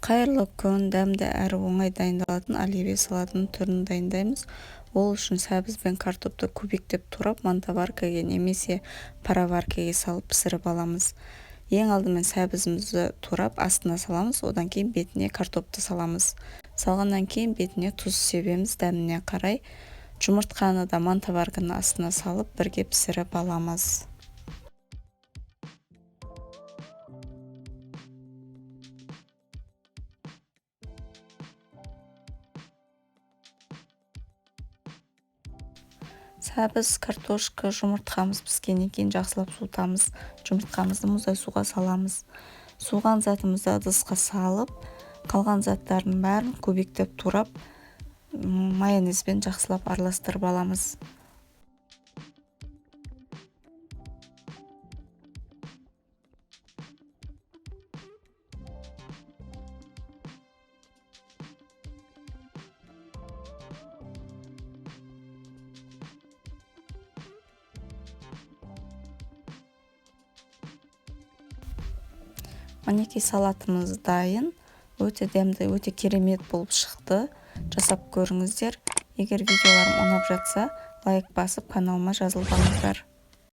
Қайырлы күн, дәмді әрі оңай дайындалатын оливье салатының түрін дайындаймыз. Ол үшін сәбіз бен картопты кубиктеп турап мантаваркаға немесе пароваркаға салып пісіріп аламыз. Ең алдымен сәбізімізді турап астына саламыз, одан кейін бетіне картопты саламыз. Салғаннан кейін бетіне тұз себеміз дәміне қарай. Жұмыртқаны да мантаварканың астына салып бірге пісіріп аламыз. Сәбіз, картошка, жұмыртқамыз піскеннен кейін жақсылап суытамыз. Жұмыртқамызды мұздай суға саламыз. Суған затымызды ыдысқа салып, қалған заттардың бәрін кубиктеп турап, майонезбен жақсылап араластырып аламыз. Мінекей салатымыз дайын. Өте дәмді, өте керемет болып шықты. Жасап көріңіздер. Егер видеоларым ұнап жатса, лайк басып, каналыма жазылып алыңыздар.